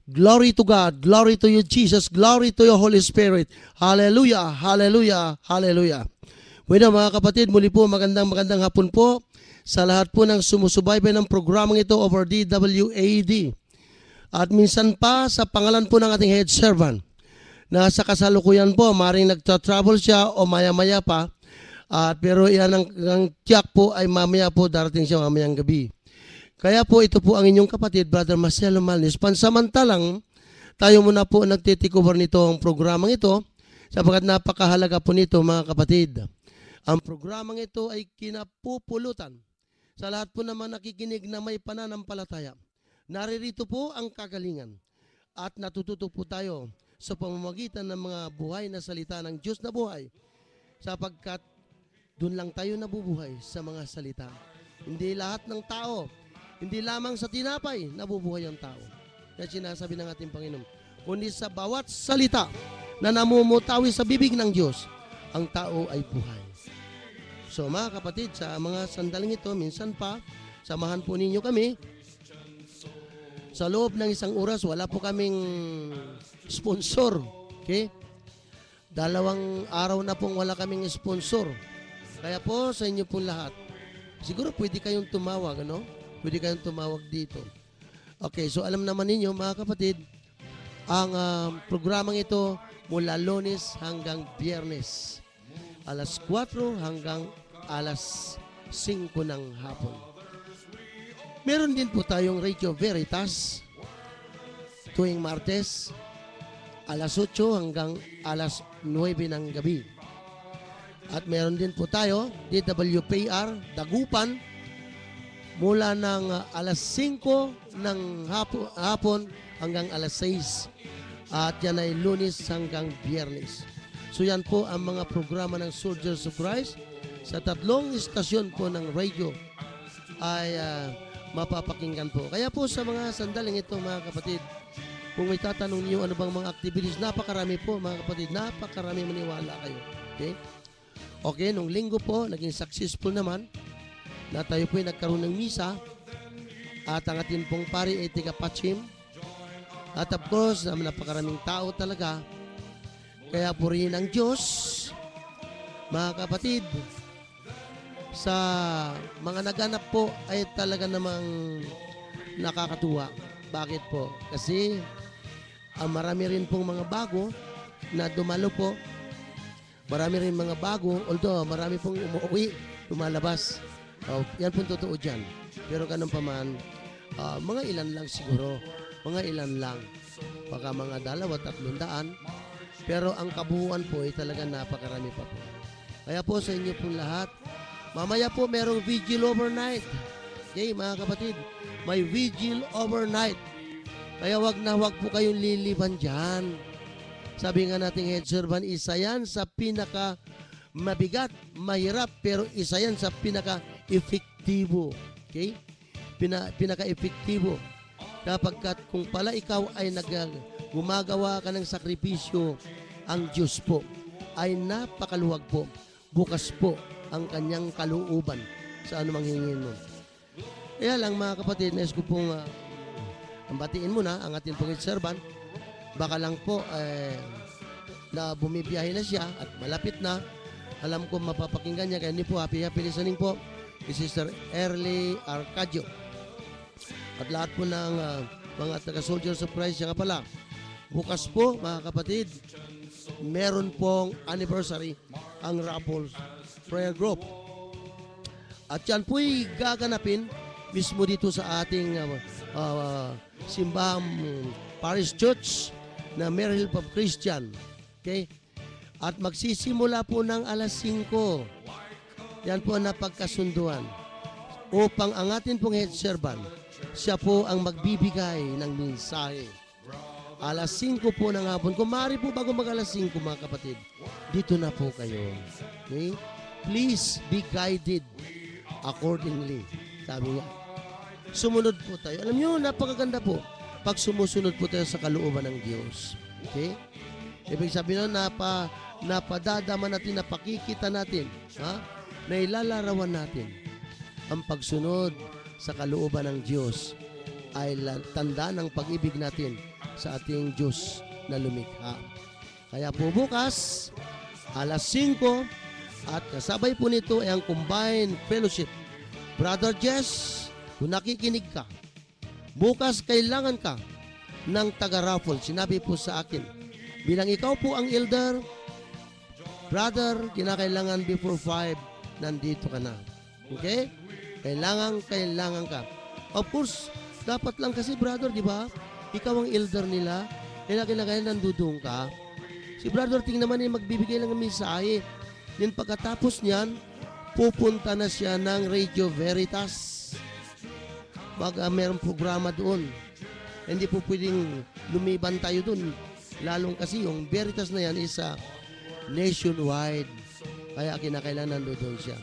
Glory to God. Glory to you, Jesus. Glory to you, Holy Spirit. Hallelujah. Hallelujah. Hallelujah. Bueno, mga kapatid, muli po magandang hapon po sa lahat po ng sumusubaybay ng programang ito over DWAD. At minsan pa sa pangalan po ng ating head servant na sa kasalukuyan po, maring nagta-travel siya o maya-maya pa. Pero yan ang tiyak po ay mamaya po darating siya mamayang gabi. Kaya po ito po ang inyong kapatid, Brother Marcelo Malnes. Pansamantalang tayo muna po nagtitikover nito ang programang ito sapagkat napakahalaga po nito mga kapatid. Ang programang ito ay kinapupulutan sa lahat po naman nakikinig na may pananampalataya. Naririto po ang kagalingan at natututo po tayo sa pamamagitan ng mga buhay na salita ng Diyos na buhay sapagkat doon lang tayo nabubuhay sa mga salita. Hindi lahat ng tao, hindi lamang sa tinapay nabubuhay ang tao. Kaya sinasabi ng ating Panginoon, kundi sa bawat salita na namumutawi sa bibig ng Diyos, ang tao ay buhay. So mga kapatid, sa mga sandaling ito, minsan pa, samahan po ninyo kami. Sa loob ng isang oras, wala po kaming sponsor. Okay? 2 araw na pong wala kaming sponsor. Kaya po sa inyo pong lahat, siguro pwede kayong tumawag, ano? Pwede kayong tumawag dito. Okay, so alam naman ninyo mga kapatid, ang programang ito mula Lunes hanggang Biyernes. Alas 4 hanggang alas 5 ng hapon. Meron din po tayong Radio Veritas tuwing Martes, alas 8 hanggang alas 9 ng gabi. At meron din po tayo, DWPR, Dagupan, mula ng alas 5 ng hapon hanggang alas 6. At yan ay Lunes hanggang Biyernes. So yan po ang mga programa ng Soldiers of Christ. Sa 3 istasyon po ng radio ay mapapakinggan po. Kaya po sa mga sandaling ito mga kapatid, kung may tatanong niyo ano bang mga activities, napakarami po mga kapatid, napakarami, maniwala kayo. Okay? Okay, nung linggo po, naging successful naman na tayo po ay nagkaroon ng misa at ang ating pong pari ay tigapatsim. At of course, napakaraming tao talaga. Kaya purihin ang Diyos, mga kapatid, sa mga naganap po ay talaga namang nakakatuwa. Bakit po? Kasi marami rin pong mga bago na dumalo po. Marami rin mga bago, although marami pong umuwi, lumalabas. Yan pong totoo dyan. Pero ganun pa man, mga ilan lang siguro. Mga ilan lang. Baka mga 200-300. Pero ang kabuuan po ay talaga napakarami pa po. Kaya po sa inyo pong lahat, mamaya po merong vigil overnight. Okay, mga kapatid, may vigil overnight. Kaya wag po kayong liliban dyan. Sabi nga nating head servant, isa yan sa pinaka mabigat, mahirap, pero isa yan sa pinaka-efektibo. Okay? Pinaka-efektibo. Kapag kung pala ikaw ay gumagawa ka ng sakripisyo, ang Diyos po ay napakaluwag po. Bukas po ang kanyang kalooban sa anumang hingin mo. Kaya lang mga kapatid, nais ko pong batiin muna ang ating pong head servant. Baka lang po na bumibiyahe na siya at malapit na. Alam ko mapapakinggan niya. Kaya hindi po, happy listening po kay Sister Early Arcadio. At lahat po ng mga taga-Soldiers of Christ. Siya nga pala, bukas po mga kapatid, meron pong anniversary ang Rapples Prayer Group. At yan po'y gaganapin mismo dito sa ating simbahang Parish Church na Maryhill of Christian. Okay? At magsisimula po ng alas 5. Yan po ang napagkasunduan. Upang ang atin pong head servant, siya po ang magbibigay ng mensahe. Alas 5 po ng hapon. Kung maaari po bago mag alas 5 mga kapatid, dito na po kayo. Okay? Please be guided accordingly. Sabi nga. Sumunod po tayo. Alam nyo, napakaganda po pag sumusunod po tayo sa kalooban ng Diyos. Okay? Ibig sabihin na napadadama natin, napakikita natin, na ilalarawan natin ang pagsunod sa kalooban ng Diyos ay tanda ng pag-ibig natin sa ating Diyos na lumikha. Kaya po bukas, alas 5, at kasabay po nito ay ang Combined Fellowship. Brother Jess, kung nakikinig ka, bukas kailangan ka ng taga-raffle. Sinabi po sa akin, bilang ikaw po ang elder, brother, kinakailangan before 5, nandito ka na. Okay? Kailangan ka. Of course, dapat lang kasi brother, di ba? Ikaw ang elder nila, kailangan nandudong ka. Si brother Ting naman ay magbibigay lang ng mensahe. Then pagkatapos niyan, pupunta na siya ng Radio Veritas. Mayroong programa doon. Hindi po pwedeng lumiban tayo doon. Lalong kasi yung Veritas na yan is nationwide. Kaya kinakailangan doon siya.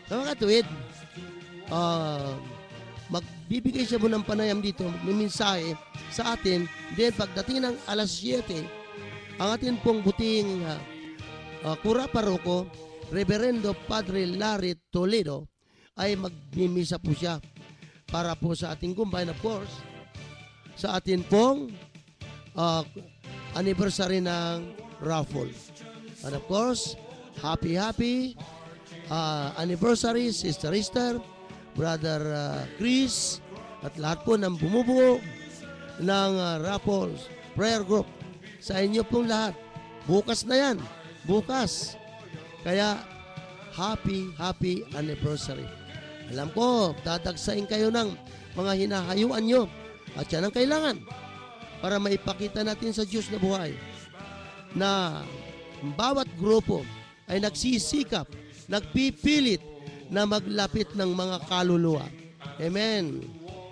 Sa mga katuwid, magbibigay siya mo ng panayam dito, may mensahe sa atin. Then pagdating ng alas 7, ang atin pong buting Kura Paroko, Reverendo Padre Larry Toledo, ay magmimisa po siya para po sa ating combine, of course, sa atin pong anniversary ng raffle. And of course, happy anniversary, Sister Esther, Brother Chris, at lahat po ng bumubuo ng raffle prayer group. Sa inyo pong lahat. Bukas na yan. Bukas. Kaya, happy anniversary. Alam ko, dadagsain kayo ng mga hinahayuan nyo. At yan ang kailangan para maipakita natin sa Diyos na buhay na bawat grupo ay nagsisikap, nagpipilit na maglapit ng mga kaluluwa. Amen.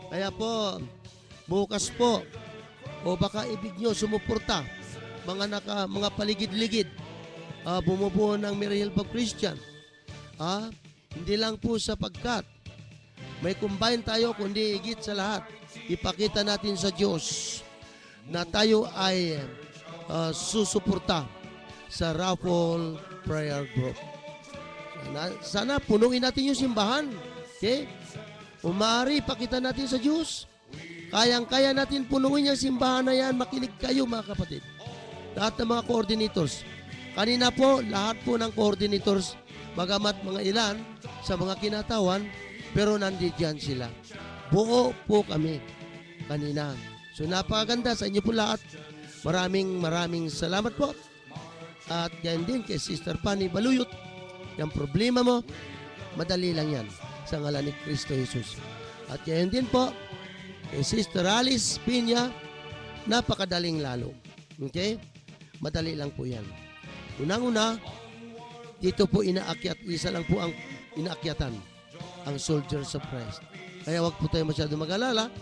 Kaya po, bukas po, o baka ibig nyo sumuporta, mga paligid-ligid, bumubuo ng Mary Help of Christian. Hindi lang po sapagkat may combine tayo, kundi higit sa lahat, ipakita natin sa Diyos na tayo ay susuporta sa raffle prayer group. Sana punuin natin yung simbahan. Okay? Kung maaari, pakita natin sa Diyos. Kayang-kaya natin punuin yung simbahan na yan. Makinig kayo mga kapatid. Lahat ng mga coordinators. Kanina po, lahat po ng coordinators, bagamat mga ilan sa mga kinatawan, pero nandiyan sila. Buo po kami kanina. So napakaganda sa inyo po lahat. Maraming salamat po. At yan din kay Sister Fanny Baluyot. Yung problema mo, madali lang yan sa ngalan ni Kristo Jesus. At yan din po kay Sister Alice Piña, napakadaling lalo. Okay? Madali lang po yan. Unang-una, dito po inaakyat, isa lang po ang inaakyatan, ang Soldiers of Christ. Kaya wag po tayo masyado mag-alala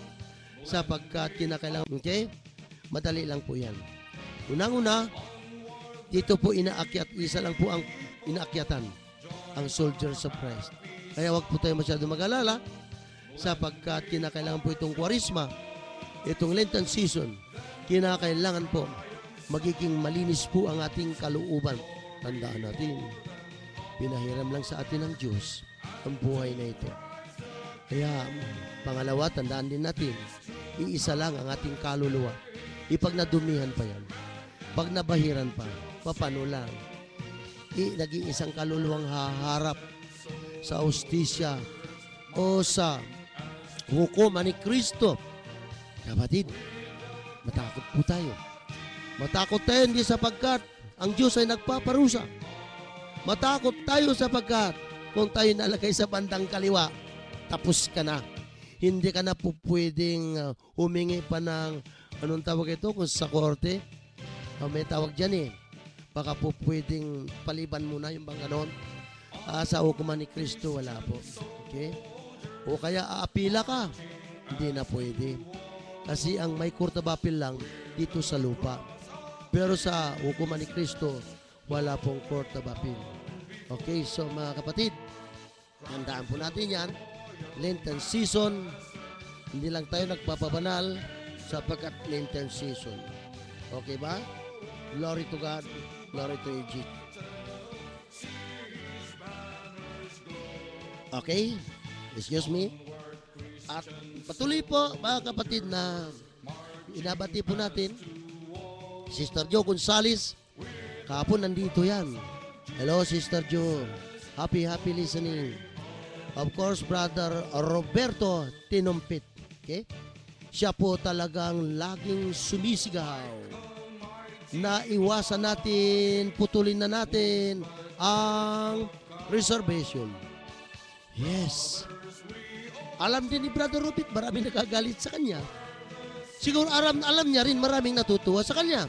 sapagkat kinakailangan, okay? Madali lang po yan. Unang-una, dito po inaakyat, isa lang po ang inaakyatan, ang Soldiers of Christ. Kaya wag po tayo masyado mag-alala sapagkat kinakailangan po itong Kwarisma, itong Lenten season, kinakailangan po magiging malinis po ang ating kalooban. Tandaan natin, pinahiram lang sa atin ng Diyos ang buhay na ito. Kaya, pangalawa, tandaan din natin, iisa lang ang ating kaluluwa. Ipag nadumihan pa yan, pag nabahiran pa, paano lang? Nag-iisang kaluluwang haharap sa hustisya o sa hukuman ni Kristo. Kapatid, matakot po tayo. Matakot tayo hindi sapagkat ang Diyos ay nagpaparusa. Matakot tayo sapagkat kung tayo nalagay sa bandang kaliwa, tapos ka na. Hindi ka na po pwedeng humingi pa ng, anong tawag ito, kung sa korte, may tawag dyan baka po pwedeng paliban mo na yung bang ganon. Sa hukuman ni Kristo, wala po. Okay? O kaya aapila ka, hindi na pwede. Kasi ang may court of appeal lang dito sa lupa. Pero sa hukuman ni Kristo, wala pong court of appeal. Okay, so mga kapatid, tandaan po natin yan. Lenten season, hindi lang tayo nagpapabanal sapagkat Lenten season. Okay ba? Glory to God, glory to Jesus. Okay, excuse me. At patuloy po mga kapatid na inabati po natin. Sister Jo Gonzales, kahapon nandito yan. Hello, Sister Jo. Happy listening. Of course, Brother Roberto Tinumpit. Okay? Siya po talagang laging sumisigaw na iwasan natin, putulin na natin ang reservation. Yes. Alam din ni Brother Rupit, maraming nagagalit sa kanya. Siguro alam niya rin maraming natutuwa sa kanya.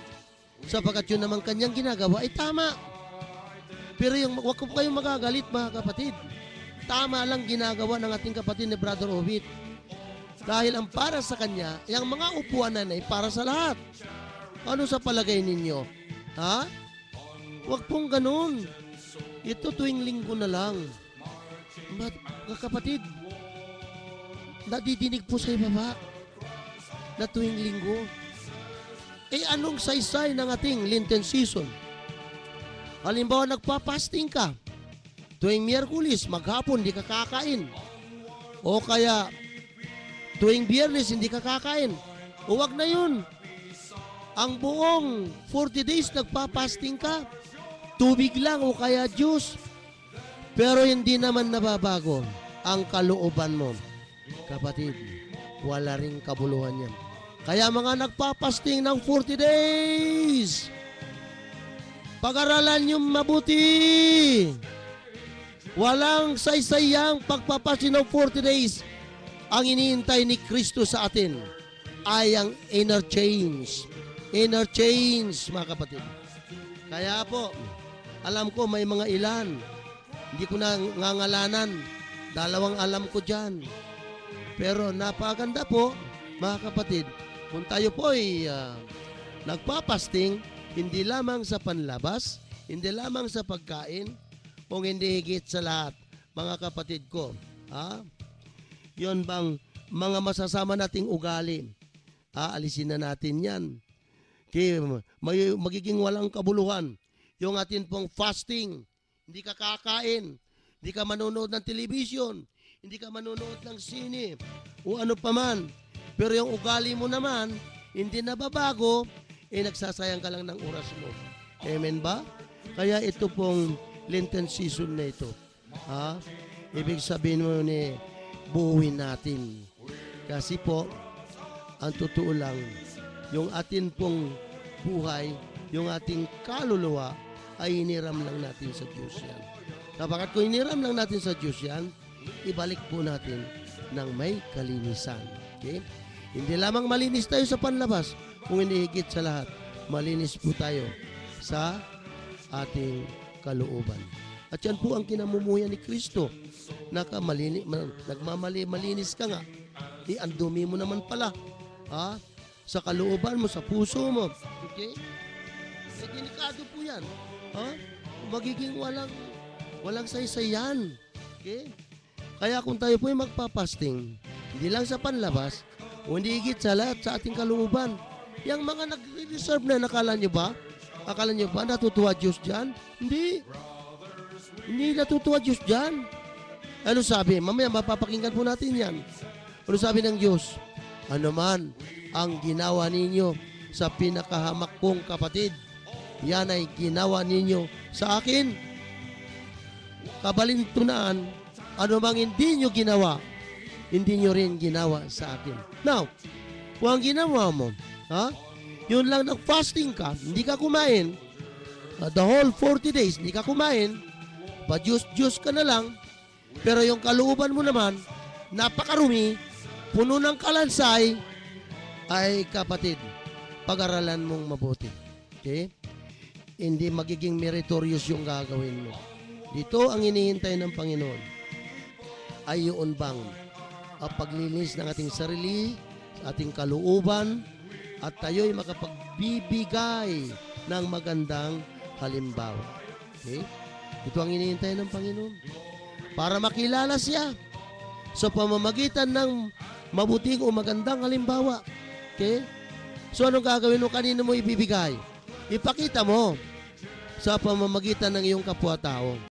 Sapagkat yun naman kanyang ginagawa ay tama. Pero wag ko kayong magagalit mga kapatid. Tama lang ginagawa ng ating kapatid ni Brother Rupit. Dahil ang para sa kanya, yung mga upuan na ay para sa lahat. Ano sa palagay ninyo? Ha? Wag pong ganun. Ito tuwing linggo na lang. Mga kapatid, nadidinig po sa ibaba na tuwing linggo. Anong saysay ng ating Lenten season? Halimbawa, nagpa-fasting ka. Tuwing Miyerkules, maghapon, di ka kakain. O kaya, tuwing Biyernes, hindi ka kakain. Huwag na yun. Ang buong 40 days, nagpa-fasting ka. Tubig lang o kaya juice. Pero hindi naman nababago ang kalooban mo. Kapatid, wala ring kabuluhan yan. Kaya mga nagpapasting ng 40 days, pag-aralan nyo mabuti. Walang saysayang pagpapasting ng 40 days. Ang iniintay ni Kristo sa atin ay ang inner change. Inner change, mga kapatid. Kaya po, alam ko may mga ilan, hindi ko na ngangalanan, 2 alam ko dyan. Pero napakaganda po, mga kapatid, kung tayo po ay nagpapasting, hindi lamang sa panlabas, hindi lamang sa pagkain, kung hindi higit sa lahat, mga kapatid ko. Yon bang mga masasama nating ugali, alisin na natin yan. Okay, magiging walang kabuluhan. Yung atin pong fasting, hindi ka kakain, hindi ka manonood ng television, hindi ka manonood ng sine, o ano paman. Pero yung ugali mo naman, hindi nababago, nagsasayang ka lang ng oras mo. Amen ba? Kaya ito pong Lenten season na ito. Ibig sabihin mo buuin natin. Kasi po, ang totoo lang, yung atin pong buhay, yung ating kaluluwa, ay iniram lang natin sa Diyos yan. Kapag kung iniram lang natin sa Diyos yan, ibalik po natin ng may kalinisan. Okay? Hindi lamang malinis tayo sa panlabas, kung hindi higit sa lahat, malinis po tayo sa ating kalooban. At yan po ang kinamumuyan ni Kristo. Malinis ka nga. Ang dumi mo naman pala. Sa kalooban mo, sa puso mo. Okay? Delikado po yan. Magiging walang saysayan. Okay? Kaya kung tayo po ay magpapasting, hindi lang sa panlabas, hindi higit sa lahat sa ating kalooban. Yung mga nag-reserve na, nakala nyo ba? Akala nyo ba natutuwa Diyos dyan? Hindi. Hindi natutuwa Diyos dyan. Ano sabi? Mamaya mapapakinggan po natin yan. Ano sabi ng Diyos? Ano man ang ginawa ninyo sa pinakahamak kong kapatid, yan ay ginawa ninyo sa akin. Kabalintunaan, ano bang hindi nyo ginawa, hindi nyo rin ginawa sa akin. Now, kung ang ginawa mo, yun lang nag-fasting ka, hindi ka kumain, the whole 40 days, hindi ka kumain, pa-juice ka na lang, pero yung kalooban mo naman, napakarumi, puno ng kalansay, ay kapatid, pag-aralan mong mabuti. Okay? Hindi magiging meritorious yung gagawin mo. Dito ang hinihintay ng Panginoon ay yun bang ang paglinis ng ating sarili, sa ating kalooban, at tayo'y makapagbibigay ng magandang halimbawa. Okay? Ito ang hinihintay ng Panginoon. Para makilala siya sa pamamagitan ng mabuting o magandang halimbawa. Okay? So, anong gagawin mo? Kanino mo ibibigay? Ipakita mo sa pamamagitan ng iyong kapwa-tao.